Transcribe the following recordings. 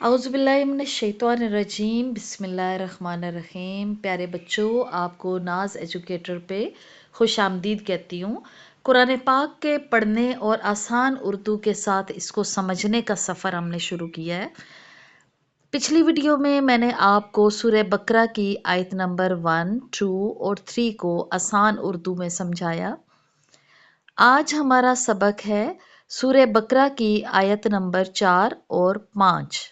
औज़ुबिल्लाहिमिनश्शैतानिर्रजीम बिस्मिल्लाहिर्रहमानिर्रहीम। प्यारे बच्चों, आपको नाज एजुकेटर पे खुश आमदीद कहती हूँ। कुरान पाक के पढ़ने और आसान उर्दू के साथ इसको समझने का सफ़र हमने शुरू किया है। पिछली वीडियो में मैंने आपको सूरह बकरा की आयत नंबर 1, 2 और 3 को आसान उर्दू में समझाया। आज हमारा सबक है सूरह बकरा की आयत नंबर 4 और 5।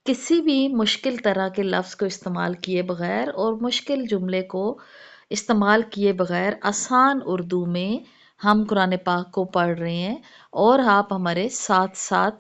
किसी भी मुश्किल तरह के लफ्ज़ को इस्तेमाल किए बगैर और मुश्किल जुमले को इस्तेमाल किए बगैर आसान उर्दू में हम कुरान पाक को पढ़ रहे हैं और आप हमारे साथ साथ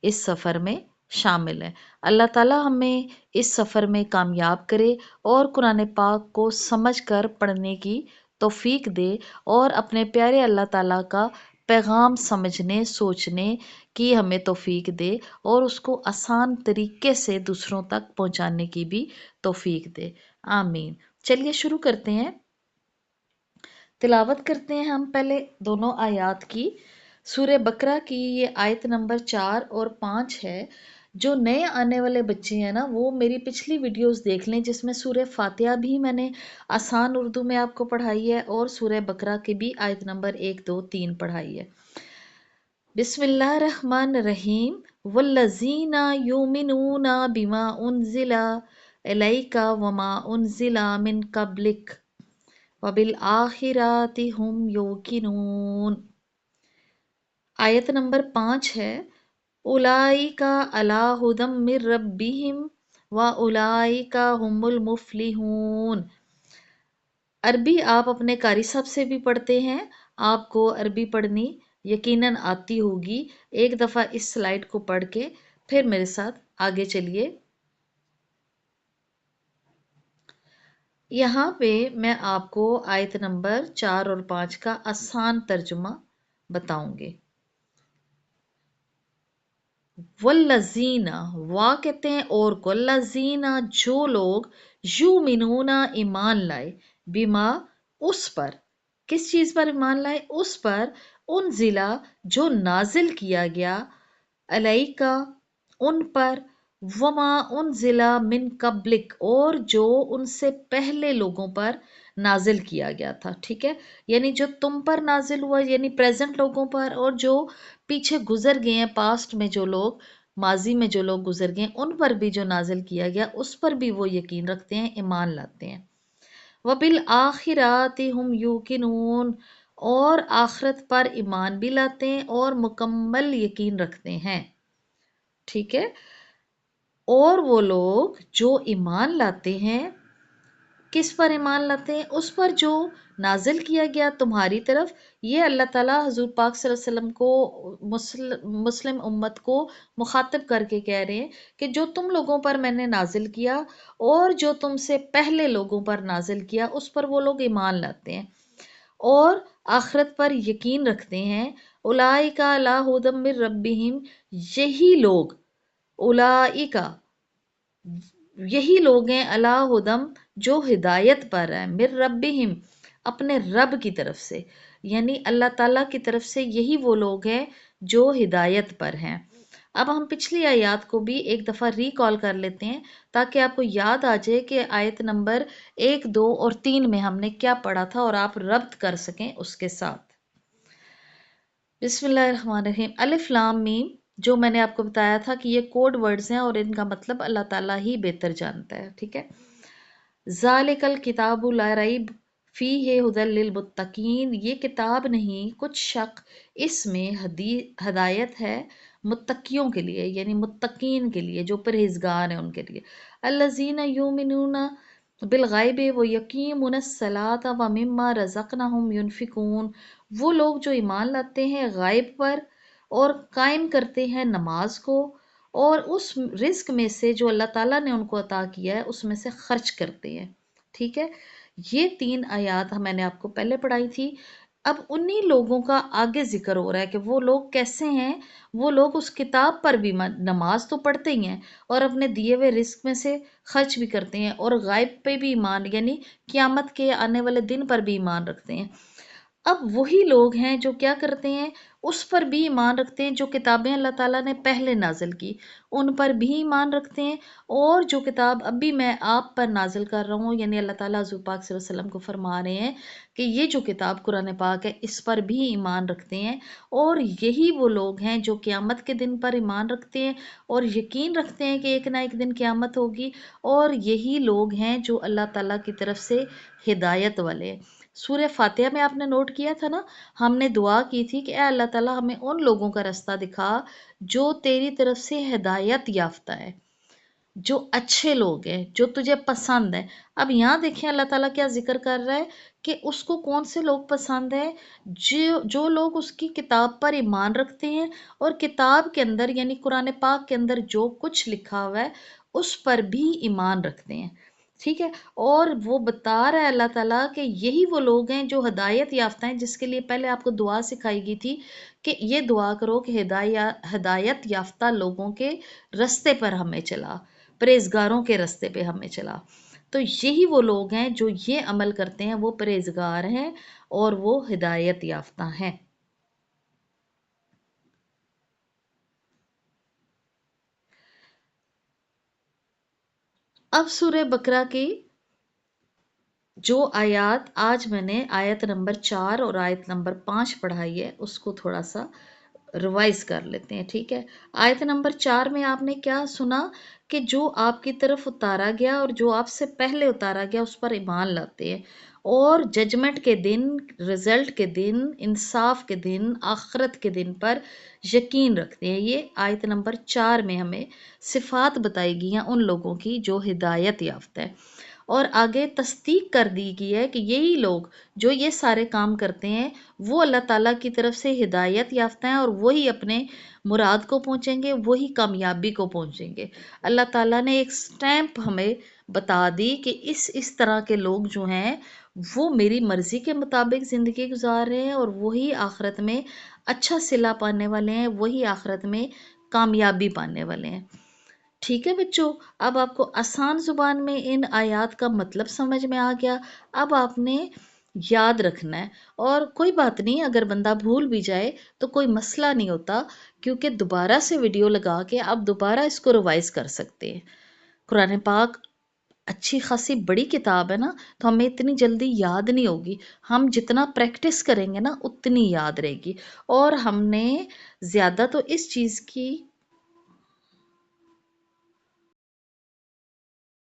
इस सफ़र में शामिल हैं। अल्लाह ताला हमें इस सफ़र में कामयाब करे और कुरान पाक को समझकर पढ़ने की तौफीक दे और अपने प्यारे अल्लाह ताला का पैगाम समझने सोचने की हमें तौफीक दे और उसको आसान तरीके से दूसरों तक पहुंचाने की भी तौफीक दे। आमीन। चलिए शुरू करते हैं, तिलावत करते हैं हम पहले दोनों आयत की। सूरह बकरा की ये आयत नंबर 4 और 5 है। जो नए आने वाले बच्चे हैं ना, वो मेरी पिछली वीडियोस देख लें जिसमें सूरह फातिहा भी मैंने आसान उर्दू में आपको पढ़ाई है और सूरह बकरा की भी आयत नंबर 1, 2, 3 पढ़ाई है। बिस्मिल्लाहिर्रहमानिर्रहीम। वल्लज़ीना युमिनूना बिमा उनज़िला इलैका वमा उनज़िला मिन क़ब्लिक वबिल आखिराति हुम युकिनून। आयत नंबर 5 है। उलाइका अला हुदम मिर रब्बिहिम व उलाइका हुमुल मुफलिहून। अरबी आप अपने कारी साहब से भी पढ़ते हैं। आपको अरबी पढ़नी यकीनन आती होगी। एक दफ़ा इस स्लाइड को पढ़ के फिर मेरे साथ आगे चलिए। यहाँ पे मैं आपको आयत नंबर 4 और 5 का आसान तर्जुमा बताऊंगी। वल्लज़ीना, वा कहते हैं और को, लज़ीना जो लोग, युमिनूना ईमान लाए, बिमा उस पर, किस चीज़ पर ईमान लाए? उस पर, उन ज़िला जो नाजिल किया गया, अलैका उन पर, वमा उन ज़िला मिन कब्लिक और जो उनसे पहले लोगों पर नाजिल किया गया था। ठीक है, यानी जो तुम पर नाजिल हुआ यानी प्रेजेंट लोगों पर, और जो पीछे गुजर गए हैं, पास्ट में जो लोग, माजी में जो लोग गुजर गए उन पर भी जो नाजिल किया गया उस पर भी वो यकीन रखते हैं, ईमान लाते हैं। वबिल आखिराति हुम यूकिनून, और आखरत पर ईमान भी लाते हैं और मुकम्मल यकीन रखते हैं। ठीक है, और वो लोग जो ईमान लाते हैं, किस पर ईमान लाते हैं? उस पर जो नाजिल किया गया तुम्हारी तरफ। ये अल्लाह ताला हजूर पाक सल्लल्लाहु अलैहि वसल्लम को, मुस्लिम उम्मत को मुखातिब करके कह रहे हैं कि जो तुम लोगों पर मैंने नाजिल किया और जो तुमसे पहले लोगों पर नाजिल किया उस पर वो लोग ईमान लाते हैं और आखिरत पर यकीन रखते हैं। उलाइका अला हुदम मिर रब्बिहिम, यही लोग, उलाइका यही लोग हैं, अला हुदम जो हिदायत पर है, मिर रब्बिहिम अपने रब की तरफ से, यानी अल्लाह ताला की तरफ से यही वो लोग हैं जो हिदायत पर हैं। अब हम पिछली आयत को भी एक दफ़ा रिकॉल कर लेते हैं ताकि आपको याद आ जाए कि आयत नंबर 1, 2 और 3 में हमने क्या पढ़ा था और आप रब्त कर सकें उसके साथ। बिस्मिल्लाहिर्रहमानिर्रहीम। अलिफ लाम मीम, जो मैंने आपको बताया था कि ये कोड वर्ड्स हैं और इनका मतलब अल्लाह ताला ही बेहतर जानता है। ठीक है, ज़ालिकल किताबु ला रैब फीहि हुदल लिल मुत्तकीन, ये किताब नहीं कुछ शक इसमें हदायत है मुत्तकियों के लिए, यानी मुत्तकीन के लिए, जो परहेजगार हैं उनके लिए। अल्लज़ीना युमिनूना बिल गैब व यकीमुन सलात व मिम्मा रज़क़नाहुम युनफिकून, वो लोग जो ईमान लाते हैं गायब पर और कायम करते हैं नमाज को और उस रिस्क में से जो अल्लाह ताला ने उनको अता किया है उसमें से खर्च करते हैं। ठीक है, ये 3 आयत मैंने आपको पहले पढ़ाई थी। अब उन्हीं लोगों का आगे जिक्र हो रहा है कि वो लोग कैसे हैं। वो लोग उस किताब पर भी नमाज तो पढ़ते ही हैं और अपने दिए हुए रिस्क में से खर्च भी करते हैं और गायब पे भी ईमान, यानी क़यामत के आने वाले दिन पर भी ईमान रखते हैं। अब वही लोग हैं जो क्या करते हैं, اس پر بھی ایمان رکھتے ہیں، جو کتابیں اللہ تعالیٰ نے پہلے نازل کی ان پر بھی ایمان رکھتے ہیں، اور جو کتاب ابھی میں آپ پر نازل کر رہا ہوں، یعنی اللہ تعالیٰ حضور پاک صلی اللہ علیہ وسلم کو فرما رہے ہیں کہ یہ جو کتاب قرآن پاک ہے اس پر بھی ایمان رکھتے ہیں، اور یہی وہ لوگ ہیں جو قیامت کے دن پر ایمان رکھتے ہیں اور یقین رکھتے ہیں کہ ایک نہ ایک دن قیامت ہوگی، اور یہی لوگ ہیں جو اللہ تعالیٰ کی طرف سے ہدایت والے ہیں۔ سورہ فاتحہ میں آپ نے نوٹ کیا تھا نا، ہم نے دعا کی تھی کہ اے اللہ تعالیٰ ہمیں ان لوگوں کا رستہ دکھا جو تیری طرف سے ہدایت یافتہ ہے، جو اچھے لوگ ہیں، جو تجھے پسند ہے۔ اب یہاں دیکھیں اللہ تعالیٰ کیا ذکر کر رہا ہے کہ اس کو کون سے لوگ پسند ہیں، جو لوگ اس کی کتاب پر ایمان رکھتے ہیں اور کتاب کے اندر یعنی قرآن پاک کے اندر جو کچھ لکھا ہوا ہے اس پر بھی ایمان رکھتے ہیں، ٹھیک ہے۔ اور وہ بتا رہا ہے اللہ تعالیٰ کہ یہی وہ لوگ ہیں جو ہدایت یافتہ ہیں، جس کے لیے پہلے آپ کو دعا سکھائی گئی تھی کہ یہ دعا کرو کہ ہدایت یافتہ لوگوں کے رستے پر ہمیں چلا، پرہیزگاروں کے رستے پہ ہمیں چلا۔ تو یہی وہ لوگ ہیں جو یہ عمل کرتے ہیں، وہ پرہیزگار ہیں اور وہ ہدایت یافتہ ہیں۔ اب سورہ بقرہ کی جو آیات آج میں نے آیت نمبر 4 اور آیت نمبر 5 پڑھائی ہے اس کو تھوڑا سا ریوائز کر لیتے ہیں، ٹھیک ہے۔ آیت نمبر 4 میں آپ نے کیا سنا کہ جو آپ کی طرف اتارا گیا اور جو آپ سے پہلے اتارا گیا اس پر ایمان لاتے ہیں، اور ججمنٹ کے دن، رزلٹ کے دن، انصاف کے دن، آخرت کے دن پر یقین رکھتے ہیں۔ یہ آیت نمبر 4 میں ہمیں صفات بتائی گئی ہیں ان لوگوں کی جو ہدایت یافتہ ہے، اور آگے تصدیق کر دی گئی ہے کہ یہی لوگ جو یہ سارے کام کرتے ہیں وہ اللہ تعالیٰ کی طرف سے ہدایت یافتہ ہیں، اور وہی اپنے مراد کو پہنچیں گے، وہی کامیابی کو پہنچیں گے۔ اللہ تعالیٰ نے ایک سٹیمپ ہمیں بتا دی کہ اس طرح کے لوگ جو ہیں وہ میری مرضی کے مطابق زندگی گزار رہے ہیں، اور وہی آخرت میں اچھا صلہ پانے والے ہیں، وہی آخرت میں کامیابی پانے والے ہیں۔ ٹھیک ہے بچوں، اب آپ کو آسان زبان میں ان آیات کا مطلب سمجھ میں آ گیا۔ اب آپ نے یاد رکھنا ہے، اور کوئی بات نہیں اگر بندہ بھول بھی جائے تو کوئی مسئلہ نہیں ہوتا، کیونکہ دوبارہ سے ویڈیو لگا کے آپ دوبارہ اس کو ریوائز کر سکتے ہیں۔ قرآن پاک اچھی خاصی بڑی کتاب ہے نا، تو ہمیں اتنی جلدی یاد نہیں ہوگی، ہم جتنا پریکٹس کریں گے نا اتنی یاد رہے گی۔ اور ہم نے زیادہ تو اس چیز کی